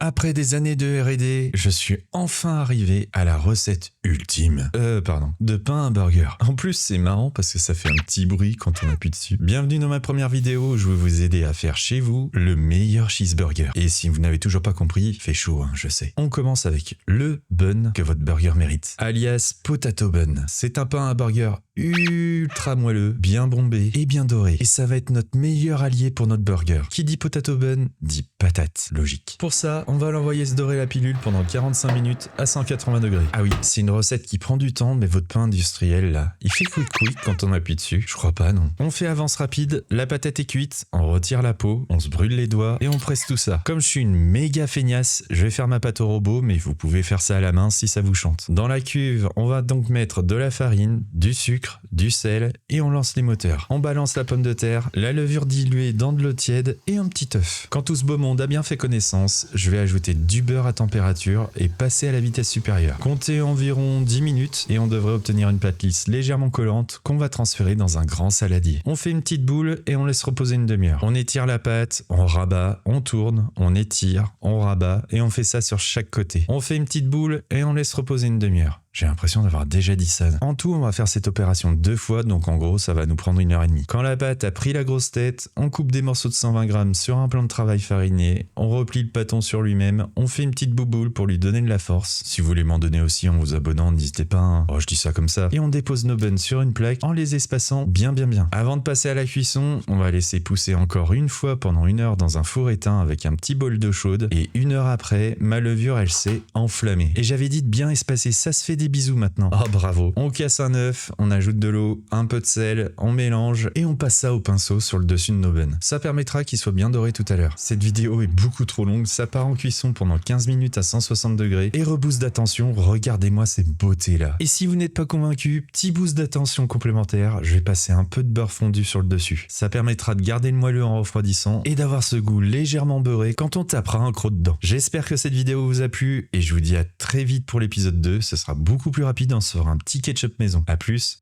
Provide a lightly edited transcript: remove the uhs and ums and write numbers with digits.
Après des années de R&D, je suis enfin arrivé à la recette ultime. De pain à burger. En plus, c'est marrant parce que ça fait un petit bruit quand on appuie dessus. Bienvenue dans ma première vidéo où je vais vous aider à faire chez vous le meilleur cheeseburger. Et si vous n'avez toujours pas compris, fait chaud, hein, je sais. On commence avec le bun que votre burger mérite, alias potato bun. C'est un pain à burger ultra moelleux, bien bombé et bien doré. Et ça va être notre meilleur allié pour notre burger. Qui dit potato bun dit patate, logique. Pour ça, on va l'envoyer se dorer la pilule pendant 45 minutes à 180 degrés. Ah oui, c'est une recette qui prend du temps, mais votre pain industriel là, il fait quick quand on appuie dessus. Je crois pas, non. On fait avance rapide, la patate est cuite, on retire la peau, on se brûle les doigts et on presse tout ça. Comme je suis une méga feignasse, je vais faire ma pâte au robot, mais vous pouvez faire ça à la main si ça vous chante. Dans la cuve, on va donc mettre de la farine, du sucre, du sel et on lance les moteurs. On balance la pomme de terre, la levure diluée dans de l'eau tiède et un petit œuf. Quand tout ce beau monde a bien fait connaissance, je vais ajouter du beurre à température et passer à la vitesse supérieure. Comptez environ 10 minutes et on devrait obtenir une pâte lisse légèrement collante qu'on va transférer dans un grand saladier. On fait une petite boule et on laisse reposer une demi-heure. On étire la pâte, on rabat, on tourne, on étire, on rabat et on fait ça sur chaque côté. On fait une petite boule et on laisse reposer une demi-heure. J'ai l'impression d'avoir déjà dit ça. En tout, on va faire cette opération 2 fois, donc en gros, ça va nous prendre 1h30. Quand la pâte a pris la grosse tête, on coupe des morceaux de 120 grammes sur un plan de travail fariné, on replie le pâton sur lui-même, on fait une petite bouboule pour lui donner de la force. Si vous voulez m'en donner aussi en vous abonnant, n'hésitez pas, hein. Oh, je dis ça comme ça. Et on dépose nos buns sur une plaque en les espaçant bien. Avant de passer à la cuisson, on va laisser pousser encore une fois pendant 1 heure dans un four éteint avec un petit bol d'eau chaude. Et 1 heure après, ma levure, elle s'est enflammée. Et j'avais dit de bien espacer, ça se fait des bisous maintenant. Oh bravo. On casse un œuf, on ajoute de l'eau, un peu de sel, on mélange et on passe ça au pinceau sur le dessus de nos buns. Ça permettra qu'ils soient bien dorés tout à l'heure. Cette vidéo est beaucoup trop longue, ça part en cuisson pendant 15 minutes à 160 degrés et reboost d'attention, regardez-moi ces beautés là. Et si vous n'êtes pas convaincu, petit boost d'attention complémentaire, je vais passer un peu de beurre fondu sur le dessus. Ça permettra de garder le moelleux en refroidissant et d'avoir ce goût légèrement beurré quand on tapera un croc dedans. J'espère que cette vidéo vous a plu et je vous dis à très vite pour l'épisode 2, ce sera beaucoup plus rapide, on se fera un petit ketchup maison. A plus.